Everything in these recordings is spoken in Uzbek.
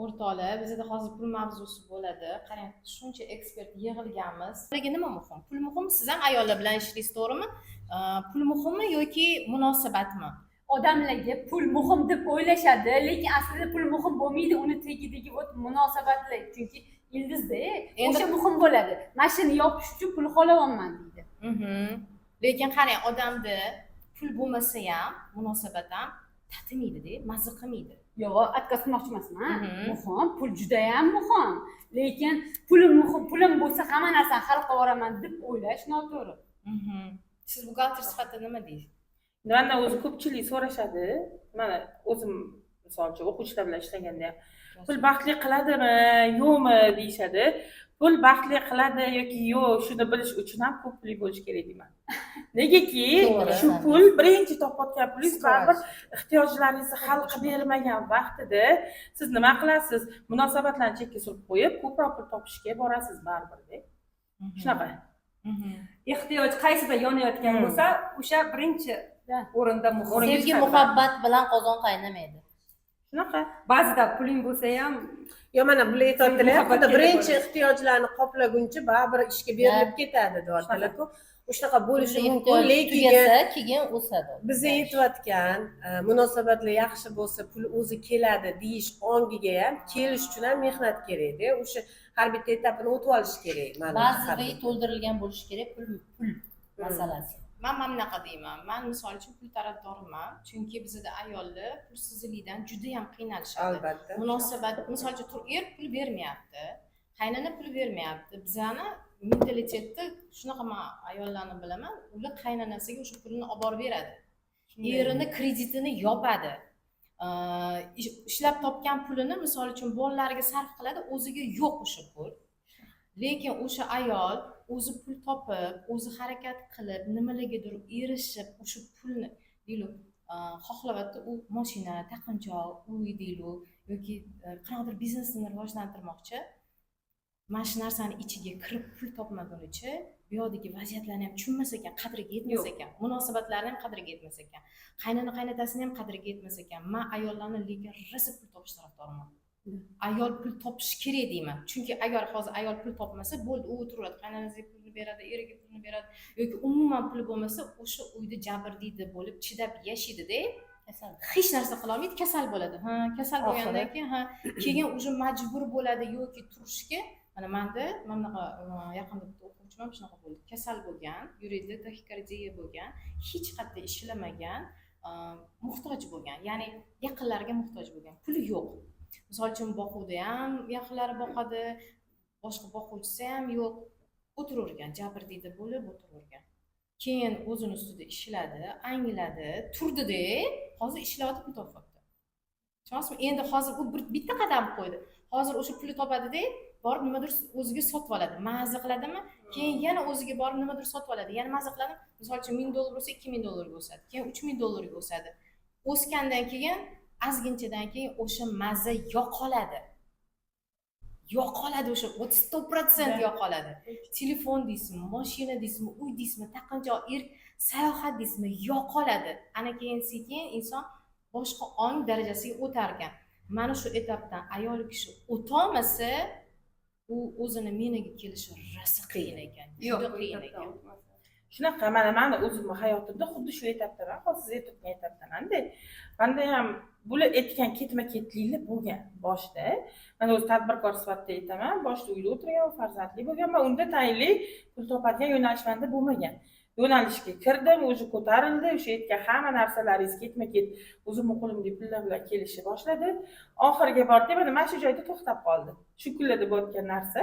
o'rtoqlar, bizda hozir pul mavzusi bo'ladi. Qarang, shuncha ekspert yig'ilganmiz. Sizlarga nima muhim? Pul muhim? Siz ham ayollar bilan ishlaysiz, to'g'rimi? Pul muhimmi yoki munosabatmi? Odamlarga pul muhim deb o'ylashadi, lekin aslida pul muhim bo'lmaydi, uni tagidagi munosabatlar. Chunki ildizda o'sha muhim bo'ladi. Mashina yopish uchun pul xolayapman deydi. Lekin qarang, odamda pul bo'lmasa ham munosabat ham tatimaydi-da, mazza qilmaydi. Yo'q, aytmoqchi emasman. Muhim, pul juda ham muhim. Lekin pulim bo'lsa hamma narsani hal qilib yuboraman deb o'ylash noto'g'ri. Siz buxgalter sifatida nima deysiz? Mendan o'zi ko'pchilik so'rashadi. Mana o'zim misol uchun o'quvchilar bilan ishlaganda pul baxtli qiladimi, yo'qmi deyshadi. Pul baxtli qiladi yoki yo'q, shuni bilish uchun ham ko'p pul bo'lish kerak deyman. Negaki, shu pul birinchi topayotgan pulingiz baribir ehtiyojlaringizni hal qilib bermagan vaqtida siz nima qilasiz? Munosabatlarni chekka surib qo'yib, ko'proq pul topishga borasiz baribir-da. Shunaqa. Ehtiyoj qaysida yonayotgan bo'lsa, o'sha birinchi o'rinda muhim. Sevgi, muhabbat bilan qozon qaynamaydi. Shunaqa. Ba'zida puling bo'lsa ham, yo mana bular aytadilar, birinchi ehtiyojlarni qoplaguncha baribir ishga berilib ketadi deyaptilar-ku. O'shanaqa bo'lishi mumkin, lekin keyin o'sadi. bizga yetayotgan munosabatlar yaxshi bo'lsa, pul o'zi keladi deyish ongiga ham kelish uchun ham mehnat kerak-da. O'sha har bitta etapini o'tib olish kerak. Ba'zida to'ldirilgan bo'lishi kerak pul masalasi. Men mana bunaqa deyman. Men misol uchun pul tarafdoriman, chunki bizda ayollar pulsizlikdan juda ham qiynalishadi. Albatta. Munosabat, misol uchun er pul bermayapti, qaynona pul bermayapti. Bizani mentalitetda shunaqa, men ayollarni bilaman, ular qaynonasiga o'sha pulni olib borib beradi. Erini kreditini yopadi. Ishlab topgan pulini misol uchun bolalariga sarf qiladi, o'ziga yo'q o'sha pul. Lekin o'sha ayol o'zi pul topib, o'zi harakat qilib, nimalargadir erishib, o'sha pulni deylik, xohlayapti, u mashina, taqinchoq, uy deylik, yoki qanaqadir biznesini rivojlantirmoqchi. Mana shu narsani ichiga kirib pul topmagunicha, bu yoqdagi vaziyatlarni ham tushunmas ekan, qadriga yetmas ekan, munosabatlarni ham qadriga yetmas ekan, qaynona qaynotasini ham qadriga yetmas ekan. Men ayollarni lekin rosa pul topish tarafdoriman. Ayol pul topish kerak deyman. Chunki agar hozir ayol pul topmasa, bo'ldi, u o'tiradi, qaynonasiga pulni beradi, eriga pulni beradi, yoki umuman pul bo'lmasa, o'sha uyda jabrdiyda bo'lib chidab yashaydi-da. Hech narsa qila olmaydi, kasal bo'ladi. Kasal bo'lgandan keyin keyin o'sha majbur bo'ladi yoki turishga. Mana menda bunaqa yaqinda bitta o'quvchim shunaqa bo'ldi. Kasal bo'lgan, yuragida taxikardiya bo'lgan, hech qayerda ishlamagan, muhtoj bo'lgan. Ya'ni yaqinlariga muhtoj bo'lgan. Puli yo'q. Misol uchun boquvda ham yaqinlari boqadi, boshqa boquvchisi ham yo'q. O'tiravergan, jabrdiyda bo'lib o'tiravergan. Keyin o'zini ustida ishladi, angladi, turdi-da, hozir ishlayotib pul topyapti. Tushunasizmi? Endi hozir u bitta qadam qo'ydi. Hozir o'sha pulni topadi-da, borib nimadir o'ziga sotib oladi. Mazza qiladimi? Keyin yana o'ziga borib nimadir sotib oladi. Yana mazza qiladi. Misol uchun $1000 bo'lsa, $2000 o'sadi. Keyin $3000 o'sadi. O'sgandan keyin azginchadan keyin o'sha mazza yo'qoladi. Yo'qoladi o'sha 100% yo'qoladi. Telefon deysizmi, mashina deysizmi, uy deysizmi, taqinchoq, sayohat deysizmi, yo'qoladi. Ana keyin sekin inson boshqa ong darajasiga o'tar ekan. Mana shu etapdan ayol kishi o'tolmasa, u o'zini menaga kelishi rosa qiyin ekan. Juda qiyin ekan. Shunaqa, mana o'zimni hayotimda xuddi shu etapdaman, hozir siz aytgan etapdaman-da. Menda ham bular aytgan ketma-ketliklar bo'lgan boshda. Men o'z tadbirkor sifatida aytaman, boshda uyda o'tirgan, farzandli bo'lganman, unda tayinli pul topadigan yo'nalish menda bo'lmagan. Yo'nalishga kirdim, o'zi ko'tarildi, o'sha aytgan hamma narsalaringiz ketma-ket o'zimni qo'limga pullar bilan kelishni boshladi. Oxiriga bordi, mana shu joyda to'xtab qoldi. Shu kunlarda bo'layotgan narsa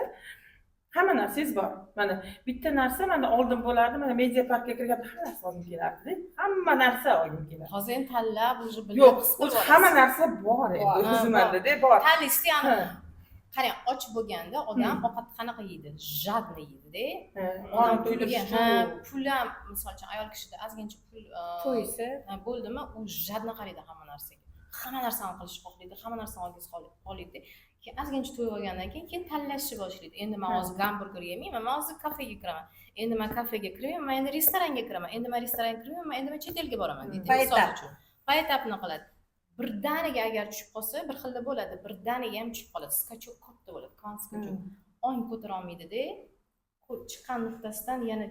hamma narsangiz bor. Mana bitta narsa mana oldin bo'lardi, mana media parkga kirganda hamma narsa olib kelardi. Hamma narsa olib kelardi. Hozir ham tanlab, o'zi bilib yo'q, o'zi hamma narsa bor endi o'zimda-da bor. Tanlishni ham qarang, och bo'lganda odam ovqat qanaqa yeydi? Jadni yeydi-da. Odam puliga, pul ham misol uchun ayol kishida ozgincha pul to'ysa bo'ldimi, u jadni qaraydi hamma narsaga. Hamma narsani qilishni xohlaydi, hamma narsani olgisi qo'yadi. Keyin ozgincha to'yib olgandan keyin tanlashni boshlaydi. Endi men hozir gamburger yemayman, men hozir kafega kiraman. Endi men kafega kiraman, men endi restoranga kiraman. Endi men restoranga kiraman, men endi men chet elga boraman deydi. Misol uchun. Payetapni qiladi. birdaniga agar tushib qolsa bir xilda bo'ladi, birdaniga ham tushib qoladi, skachok katta bo'ladi, skachok ong ko'tara olmaydida, chiqqan nuqtasidan yana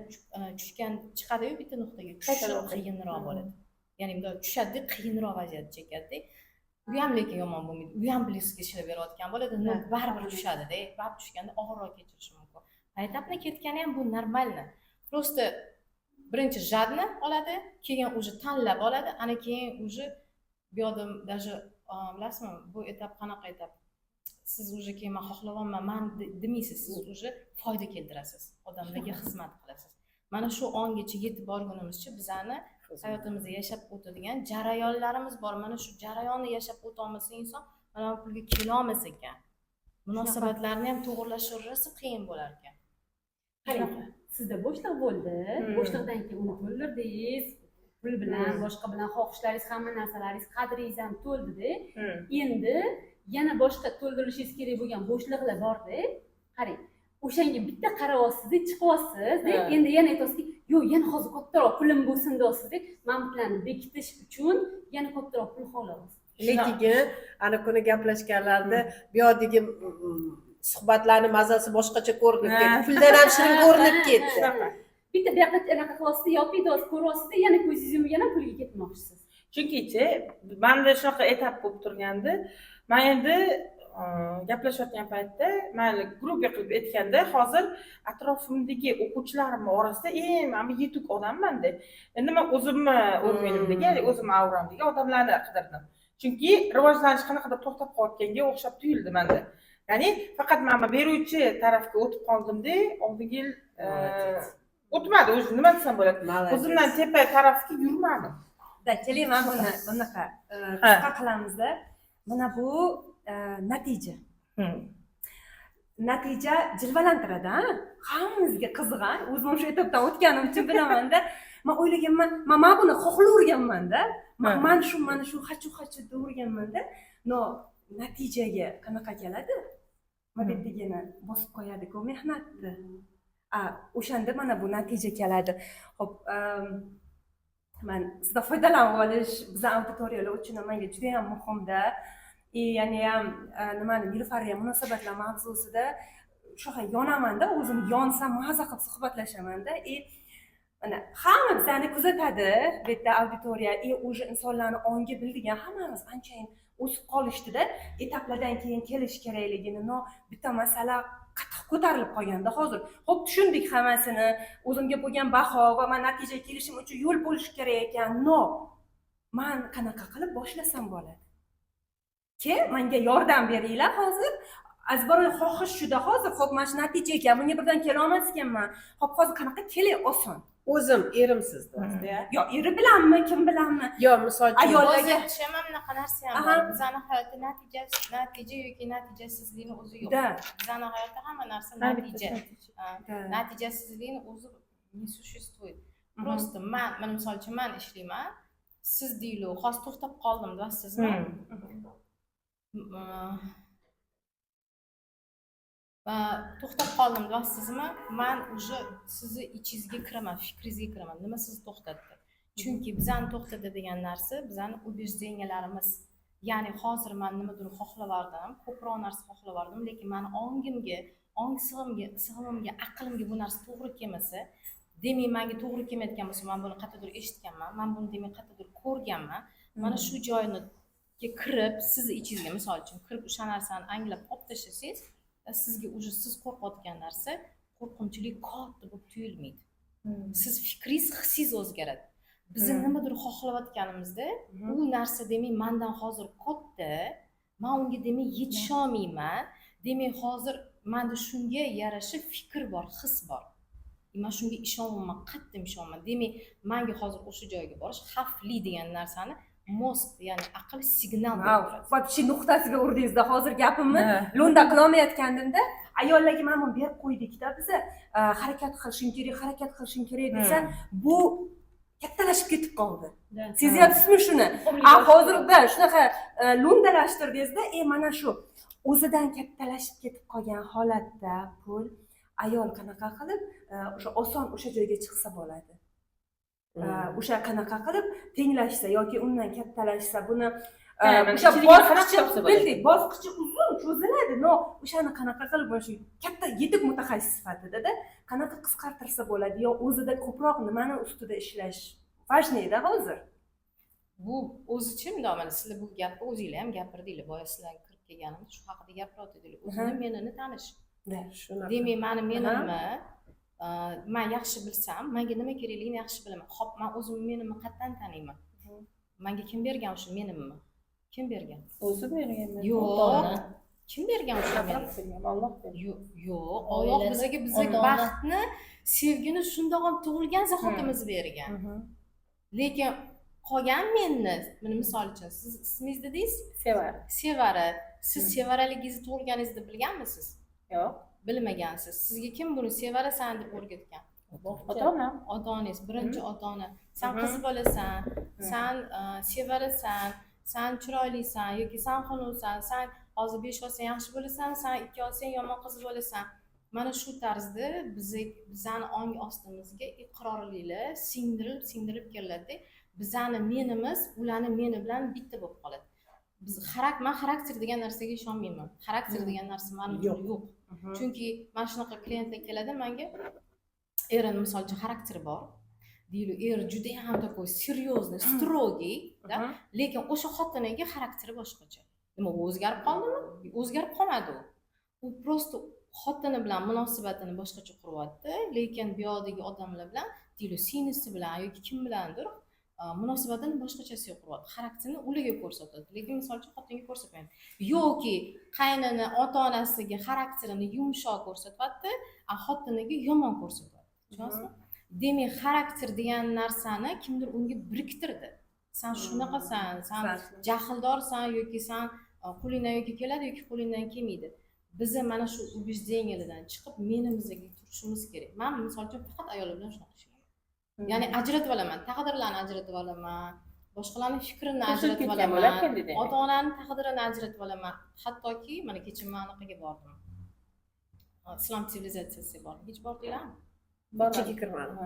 tushgan chiqadi-yu bitta nuqtaga tushishi qiyinroq bo'ladi. Ya'ni bunday tushadi, qiyinroq vaziyat chekadi. U ham lekin yomon bo'lmaydi. U ham bliskiga ishlab berayotgan bo'ladi, baribir tushadi-da, baribir tushganda og'irroq kechirishi mumkin. Etapni ketgani ham bu normalni. Просто birinchi jadni oladi, keyin уже tanlab oladi, ana keyin уже bu yoqda даже bilasizmi, bu etap qanaqa etap? Siz уже keyin men xohlayapman, men demaysiz, siz уже foyda keltirasiz, odamlarga xizmat qilasiz. Mana shu ongacha yetib borgunimizcha bizani hayotimizda yashab o'tadigan jarayonlarimiz bor. Mana shu jarayonni yashab o'ta olmasa inson mana bu pulga kela olmas ekan. Munosabatlarni ham to'g'irlashaverasi qiyin bo'lar ekan. Qarang, sizda bo'shliq bo'ldi. Bo'shliqdan keyin uni to'ldirdingiz. Pul bilan, boshqa bilan xohishlaringiz, hamma narsalaringiz, qadringiz ham to'ldi-da. Endi yana boshqa to'ldirilishingiz kerak bo'lgan bo'shliqlar bor-da. Qarang, o'shanga bitta qarayapsiz, chiqyapsiz, endi yana aytasiz-ki, yo'q, yana hozir kattaroq pulim bo'lsin deyapsiz, men bularni bekitish uchun yana kattaroq pul xohlayapsiz. Lekin ana kuni gaplashganlarida bu yoqdagi suhbatlarni mazasi boshqacha ko'rinib ketdi. Puldan ham shirin ko'rinib ketdi. Bitta bu yoqqa anaqa qilyapsiz, yopiysiz, ko'ryapsiz, yana ko'zingiz yumib yana pulga ketmoqchisiz. Chunki-chi, menda shunaqa etap bo'lib turgandi. Men endi gaplashayotgan paytda, mayli gruppa qilib aytganda, hozir atrofimdagi o'quvchilarim orasida men yetuk odamman-da. Endi men o'zimni o'rnimdagi, ya'ni o'zimni avramdagi odamlarni qidirdim. Chunki rivojlanish qanaqadir to'xtab qolganga o'xshab tuyuldi menda. Ya'ni faqat men beruvchi tarafga o'tib qoldim-da, oldingi yil o'tmadi, o'zi nima desam bo'ladi. O'zimdan tepa tarafga yurmadim. Keling, men buni bunaqa qisqa qilamiz-da. Mana bu natija. Natija jilvalantiradi, hammamizga qiziq. O'zim o'sha etapdan o'tganim uchun bilaman-da. Men o'ylaganman, men buni xohlayverganman-da. Men shu hachu devorganman-da. No, natijaga qanaqa keladi? Mana bu yerdagina bosib qo'yadi-ku mehnatni. O'shanda mana bu natija keladi. Xo'p, men sizdan foydalanib olish bizning auditoriyalar uchun menga juda ham muhimda. Ya'ni ham nimani Nilufariya munosabatlar mavzusida shunaqa yonaman-da, o'zim yonsam maza qilib suhbatlashaman-da. Mana hamma bizani kuzatadi, bu yerda auditoriya, o'sha insonlarni ongi bildigan hammamiz anchayin o'sib qolishdi-da, etaplardan keyin kelish kerakligini, bitta masala qattiq ko'tarilib qolganda hozir. Xo'p, tushundik hammasini, o'zimga bo'lgan baho va men natijaga kelishim uchun yo'l bo'lish kerak ekan. Men qanaqa qilib boshlasam bo'ladi? Menga yordam beringlar hozir. Azbaroy xohish shuda hozir, xo'p, mana shu natija ekan, bunga birdan kela olmas ekanman. Xo'p, hozir qanaqa kelay oson? O'zim erimsiz deyapsiz-da. Yo, eri bilanmi, kim bilanmi? Yo, misol uchun ayollarga ham bunaqa narsa ham bor. Bizani hayotda natija yoki natijasizlikni o'zi yo'q. Bizani hayotda hamma narsa natija. Natijasizlikni o'zi не существует. Просто men misol uchun men ishlayman. Siz deylu, hozir to'xtab qoldim deysizmi? To'xtab qoldim deysizmi? Men уже sizni ichingizga kiraman, fikringizga kiraman. Nima sizni to'xtatdi? Chunki bizani to'xtatadigan narsa bizani убеждениyalarimiz. Ya'ni hozir men nimadir xohlavardim, ko'proq narsa xohlavardim, lekin meni ongimga, sig'imimga, aqlimga bu narsa to'g'ri kelmasa, demak menga to'g'ri kelmayotgan bo'lsa, men buni qayerdadir eshitganman, men buni demak qayerdadir ko'rganman. Mana shu joyni kirib, sizni ichingizga misol uchun kirib o'sha narsani anglab olib tashlasangiz, sizga уже siz qo'rqayotgan narsa qo'rqinchli katta bo'lib tuyulmaydi. Siz fikringiz, hissingiz o'zgaradi. Biz nimadir xohlayotganimizda, u narsa demak mendan hozir katta, men unga demak yetisha olmayman. Demak hozir menda shunga yarasha fikr bor, his bor. Men shunga ishonmayman, qattiq ishonmayman. Demak, menga hozir o'sha joyga borish xavfli degan narsani mozg, ya'ni aql signal beradi. Вообще nuqtasiga urdingizda hozir gapimni lo'nda qila olmayotgandimda, ayollarga mana buni berib qo'ydik-da biz, harakat qilishing kerak desa, bu kattalashib ketib qoldi. Sezyapsizmi shuni? Hozirda shunaqa lo'ndalashtirdingizda, mana shu o'zidan kattalashib ketib qolgan holatda pul ayol qanaqa qilib o'sha oson o'sha joyga chiqsa bo'ladi. O'sha qanaqa qilib tenglashsa yoki undan kattalashsa, buni mana o'sha ichidagi bosqichi qanaqa topsa bo'ladi? bildik, bosqichi uzun cho'ziladi, no o'shani qanaqa qilib mana shu katta yetuk mutaxassis sifatida qanaqa qisqartirsa bo'ladi yo o'zida ko'proq nimani ustida ishlash важныйda hozir. Bu o'zicha bundoq mana sizlar bu gapni o'zinglar ham gapirdinglar boya sizlar kirib kelganimda shu haqida gapiryotdinglar o'zini menini tanish. Shunaqa. Demak mani menimni man yaxshi bilsam manga nima kerakligini yaxshi bilaman. Xo'p, man o'zim menimni qayerdan taniyman? Menga kim bergan o'sha menimni? Kim bergan? O'zi bergan. Yo'q. Kim bergan o'sha menimni? Alloh bergan. Yo'q, Alloh bizga baxtni, sevgini shundoq ham tug'ilgan zahotimiz bergan. Lekin qolgan menni, mana misol uchun siz ismingiz dedingiz? Sevara. Sevara. Siz sevaraligingizni tug'ilganingizni bilganmisiz? Yo'q. Bilmagansiz. Sizga kim buni sevarasan deb o'rgatgan? Ota-onam. Ota-onangiz, birinchi ota-ona. Sen qiz bolasan, sen sevarasan, sen chiroylisan yoki sen xunuvsan, sen hozir 5 olsang yaxshi bo'lasan, sen 2 olsang yomon qiz bo'lasan. Mana shu tarzda bizani ong ostimizga iqrorliklar singdirilib keladi. Bizani menimiz ularni meni bilan bitta bo'lib qoladi. Man xarakter degan narsaga ishonmayman. Xarakter degan narsa mani yo'q. Chunki mana shunaqa klientlar keladi menga, erini misol uchun xarakteri bor. Deyli, juda ham такой серьезный, строгий, da, lekin o'sha xotiniga xarakteri boshqacha. Nima u o'zgarib qoldimi? O'zgarib qolmadi u. U просто xotini bilan munosabatini boshqacha quryapti, lekin bu yoqdagi odamlar bilan, deyli, singlisi bilan yoki kim bilandir munosabatini boshqachasiga quryapti. Xarakterini ularga ko'rsatadi, lekin misol uchun xotinga ko'rsatmaydi. Yoki qaynini ota-onasiga xarakterini yumshoq ko'rsatyapti, a xotiniga yomon ko'rsatyapti. Tushunasizmi? Demak, xarakter degan narsani kimdir unga biriktirdi. Sen shunaqasan, sen jahldorsan yoki sen qo'lingdan yoki keladi yoki qo'lingdan kelmaydi. Biz mana shu убежденияларdan chiqib menimizga turishimiz kerak. Men misol uchun faqat ayollar bilan shunaqa ishlayman. Ya'ni ajratib olaman, taqdirlarni ajratib olaman, boshqalarning fikrini ajratib olaman, ota-onani taqdirini ajratib olaman. Hattoki mana kecha men anaqaga bordim. Islom sivilizatsiyasiga bordim. Hech bordinglarmi? Ichiga kirmadim.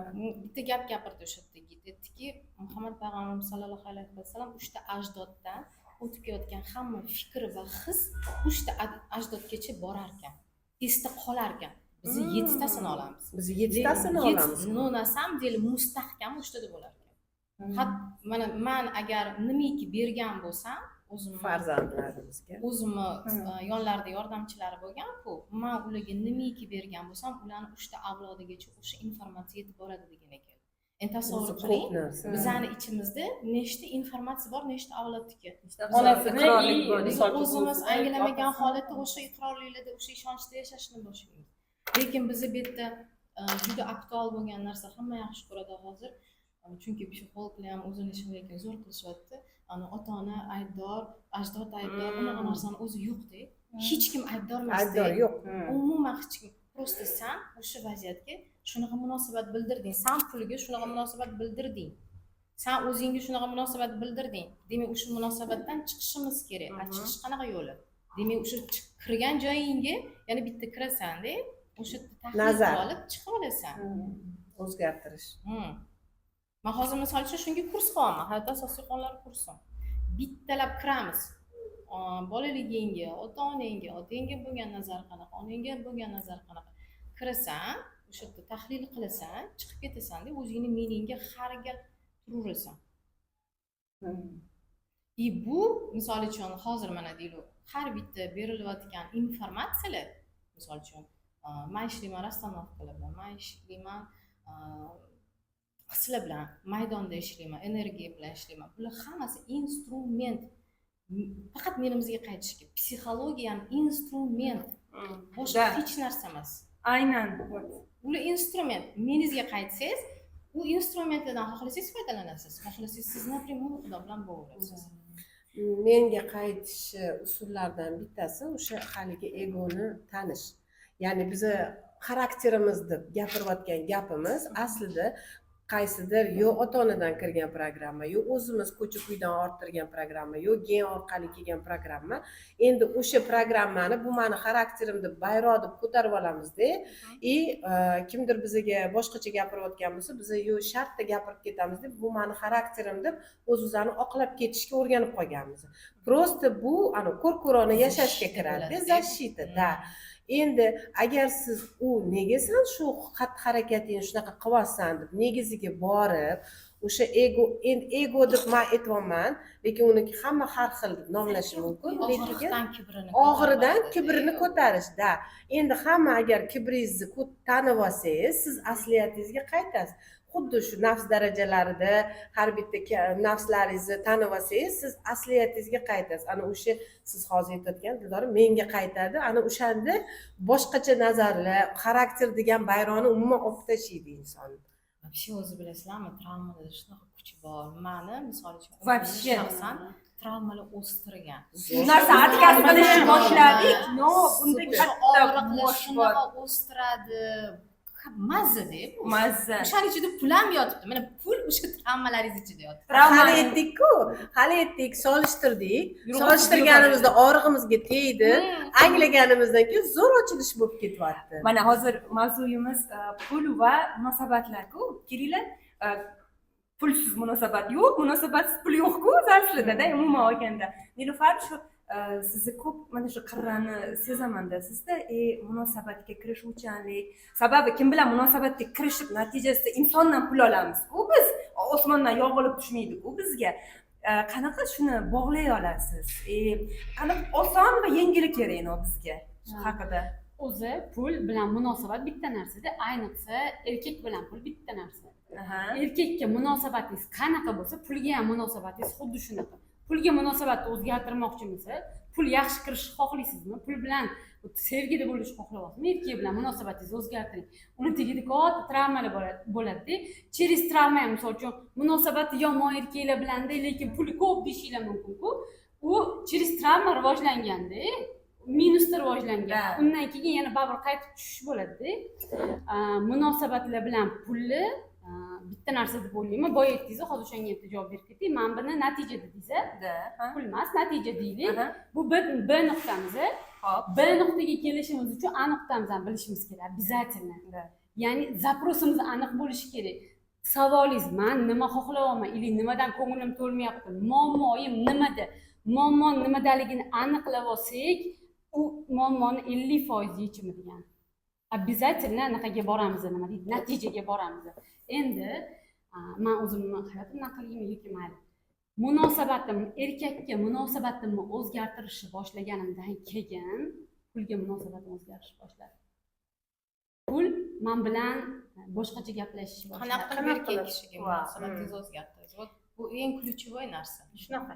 Bitta gap gapirdi o'sha yerda. Aytdiki, Muhammad payg'ambarimiz sollallohu alayhi vasallam 3 ta ajdoddan o'tib kelayotgan hamma fikr va his 3 ta ajdodgacha borar ekan. Esda qolar ekan. Biz 7 tasini olamiz. Biz 7 tasini olamiz. No na samом деле mustahkam 3 ta bo'lar ekan. Mana men agar nimiki bergan bo'lsam, o'zimni farzandlarimizga, o'zimni yonlarida yordamchilari bo'lgan-ku, men ularga nimiki bergan bo'lsam, ularni 3 ta avlodigacha o'sha informatsiya yetib boradi degan ekan. Endi tasavvur qiling, bizani ichimizda nechta informatsiya bor, nechta avlodniki. Biz o'zimiz anglamagan holatda o'sha iqrorliklarda, o'sha ishonchda yashashni boshlaymiz. Lekin bizni bu yerda juda aktual bo'lgan narsa hamma yaxshi ko'radi hozir. Chunki psixologlar ham o'zini ishini lekin zo'r qilishyapti. Ota-ona aybdor, ajdod aybdor, bunaqa narsani o'zi yo'q-da. Hech kim aybdor emas. Aybdor yo'q. Umuman hech kim. Prosta sen o'sha vaziyatga shunaqa munosabat bildirding. Sen pulga shunaqa munosabat bildirding. Sen o'zingga shunaqa munosabat bildirding. Demak, o'sha munosabatdan chiqishimiz kerak. Chiqish qanaqa yo'li? Demak, o'sha kirgan joyingga yana bitta kirasan-da, o'sha tahlil olib chiqib olasan. O'zgartirish. Men hozir misol uchun shunga kurs qilaman, hayot asosiy qonunlari kursi. Bittalab kiramiz. Bolaligingga, ota-onangga, otangga bo'lgan nazar qanaqa, onangga bo'lgan nazar qanaqa. Kirasan, o'sha yerda tahlil qilasan, chiqib ketasan-da, o'zingni meningga har gal turaverasan. Bu misol uchun hozir mana deylik, har bitta berilayotgan informatsiyalar, misol uchun, men ishlayman rastamlovka bilan, men ishlayman hislar bilan, maydonda ishlayman, energiya bilan ishlayman. Bular hammasi instrument. Faqat menimizga qaytishga. Psixologiya ham instrument. Boshqa hech narsa emas. Aynan. Ular instrument. Meningizga qaytsangiz, u instrumentlardan xohlasangiz foydalanasiz. Xohlasangiz siz напрямую Xudo bilan bog'lanasiz. Menga qaytish usullaridan bittasi o'sha haligi egoni tanish. Ya'ni biz xarakterimiz deb gapirayotgan gapimiz aslida qaysidir yo ota onadan kirgan programma yo o'zimiz ko'cha kuydan orttirgan programma yo gen orqali kelgan programma. Endi o'sha programmani bu mani xarakterim deb bayroq deb ko'tarib olamizda kimdir bizga boshqacha gapirayotgan bo'lsa biz yo shartda gapirib ketamiz deb bu mani xarakterim deb o'z-o'zini oqlab ketishga o'rganib qolganmiz. Prosta bu ko'r-ko'rona yashashga kiradi, защита, da. Endi agar siz nega sen shu xatti-harakatingni shunaqa qilyapsan deb negiziga borib, o'sha ego deb men aytyapman, lekin uni hamma har xil nomlashi mumkin, lekin og'iridan kibrini ko'tarish, da. Endi hamma agar kibringizni tanib olsangiz, siz asliyatingizga qaytasiz. Xuddi shu nafs darajalarida har bitta nafslaringizni tanib olsangiz, siz asliyatingizga qaytasiz. Ana o'sha siz hozir aytayotgan Dildorim menga qaytadi. Ana o'shanda boshqacha nazarlar, xarakter degan bayroqni umuman olib tashlaydi inson. Вообще o'zi bilasizlarmi, travmada shunaqa kuch bor. Mani misol uchun Вообще shaxsan travmalar o'stirgan. Bu narsa atkaz qilishni boshladik. No, bunda katta bosh bor. Shunaqa o'stiradi. Mazza-da bu. Mazza. O'shaning ichida pul ham yotibdi. Mana pul o'sha travmalaringiz ichida yotibdi. Hali aytdik-ku, hali aytdik, solishtirdik. Solishtirganimizda og'rig'imizga tegdi. Anglaganimizdan keyin zo'r ochilish bo'lib ketyapti. Mana hozir mavzuyimiz pul va munosabatlar-ku. Kelinglar, pulsiz munosabat yo'q, munosabatsiz pul yo'q-ku aslida-da, umuman olganda. Nilufar shu sizni ko'p mana shu qirrani sezaman-da sizda, munosabatga kirishuvchanlik. Sababi kim bilan munosabatga kirishib natijasida insondan pul olamiz-ku biz. Osmondan yog'ilib tushmaydi-ku bizga. Qanaqa shuni bog'lay olasiz? Qanaqa oson va yengil kerak bizga shu haqida. O'zi pul bilan munosabat bitta narsada, ayniqsa erkak bilan pul bitta narsa. Erkakka munosabatingiz qanaqa bo'lsa, pulga ham munosabatingiz xuddi shunaqa. Pulga munosabatni o'zgartirmoqchimisiz? Pul yaxshi kirishni xohlaysizmi? Pul bilan sevgida bo'lishni xohlayapsizmi? Erkak bilan munosabatingizni o'zgartiring. Uni tagida katta travmalar bo'ladi-da. Через travma ham misol uchun munosabati yomon erkaklar bilanda, lekin puli ko'p deyishinglar mumkin-ku. U через travma rivojlanganda, minusda rivojlangan. Undan keyin yana baribir qaytib tushish bo'ladi-da. Munosabatlar bilan pulni bitta narsa deb o'ylayman. Boya aytdingiz, hozir o'shanga ham javob berib ketdik. Men buni natija dedingiz. Pul emas, natija deylik. Bu B nuqtamiz. B nuqtaga kelishimiz uchun A nuqtamizni ham bilishimiz kerak, обязательно. Ya'ni zaprosimiz aniq bo'lishi kerak. Savolingiz, men nima xohlayapman, или nimadan ko'nglim to'lmayapti, muammoyim nimada? Muammo nimadaligini aniqlab olsak, u muammoni 50% yechimi degan. Обязательно anaqaga boramiz, nima deydi, natijaga boramiz. Endi men o'zimni hayotimdan qilgim yoki mayli. Erkakka munosabatimni o'zgartirishni boshlaganimdan keyin pulga munosabatim o'zgarishni boshladi. Pul men bilan boshqacha gaplashishni boshladi. Qanaqa qilib erkak kishiga munosabatingizni o'zgartirasiz? Bu eng ключевой narsa. Shunaqa.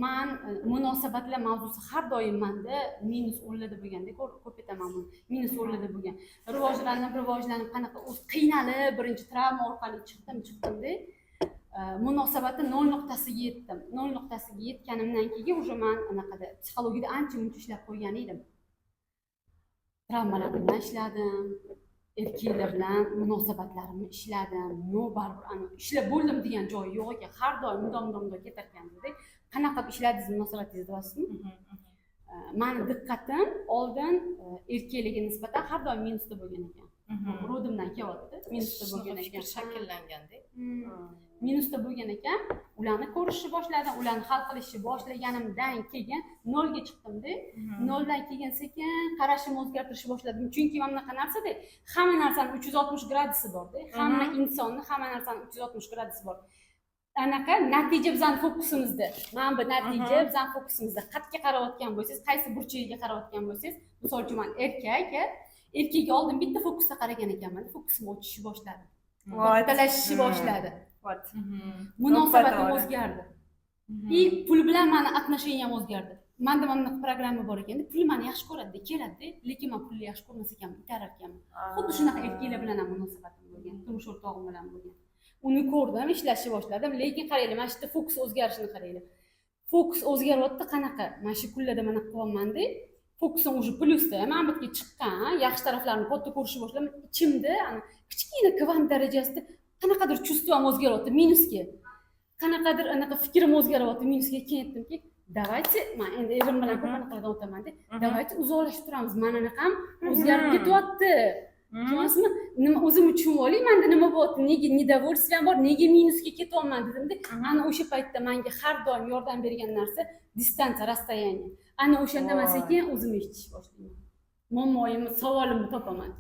Men munosabatlar mavzusi har doim menda minus o'rnida bo'lganda ko'p aytaman buni. Minus o'rnida bo'lgan. Rivojlanib qanaqa o'z qiynalib birinchi travma orqali chiqdim-da. Munosabati 0 nuqtasiga yetdim. 0 nuqtasiga yetganimdan keyin уже men anaqada psixologiyada ancha-muncha ishlab qo'ygan edim. Travmalar bilan ishladim. Erkaklar bilan munosabatlarimni ishladim. Baribir ishlab bo'ldim degan joyi yo'q ekan. Har doim mudom ketarkan-da. Qanaqa ishladingiz munosabatingizni deyapsizmi? Meni diqqatim oldin erkaklarga nisbatan har doim minusda bo'lgan ekan. Rodimdan kelyapti. Minusda bo'lgan ekan, shakllanganda. Minusda bo'lgan ekan, ularni ko'rishni boshladim, ularni hal qilishni boshlaganimdan keyin 0 ga chiqdim-da. 0 dan keyin sekin qarashimni o'zgartirishni boshladim. Chunki mana bunaqa narsada hamma narsani 360 gradusi bor-da. Hamma insonni hamma narsani 360 gradusi bor. Anaqa natija bizning fokusimizda. Mana bu natija bizning fokusimizda. Qayerga qarayotgan bo'lsangiz, qaysi burchagiga qarayotgan bo'lsangiz, misol uchun men erkakka oldin bitta fokusda qaragan ekanman, fokusim o'chishni boshladi. Kattalashishni boshladi. Munosabatim o'zgardi. Pul bilan meni отношениям o'zgardi. Menda mana bunaqa programma bor ekan, pul meni yaxshi ko'radi, keladi, lekin men pulni yaxshi ko'rmas ekanman, itarar ekanman. Xuddi shunaqa erkaklar bilan ham munosabatim bo'lgan, turmush o'rtog'im bilan bo'lgan. Uni ko'rdim, ishlashni boshladim, lekin qaranglar, mana shu yerda fokus o'zgarishini qaranglar. Fokus o'zgaryapti, qanaqa? Mana shu kunlarda mana qilyapman-da, fokusim уже plusda, mana bu yerga chiqqan, yaxshi taraflarini katta ko'rishni boshladim. Ichimda ana kichkina kvant darajasida qanaqadir чувствам o'zgaryapti minusga. Qanaqadir anaqa fikrim o'zgaryapti minusga. Keyin aytdimki, давайте, men endi erim bilan ko'p anaqa o'taman-da. Давайте uzoqlashib turamiz. Mana anaqam o'zgarib ketyapti. Tushunasizmi? Nima o'zim tushunib olay, menda nima bo'lyapti, nega недовольствием bor, nega minusga ketyapman dedim-da. Ana o'sha paytda menga har doim yordam bergan narsa distansiya, расстояние. Ana o'shanda men sekin o'zim eshitish boshlayman. Muammoyimni, savolimni topaman.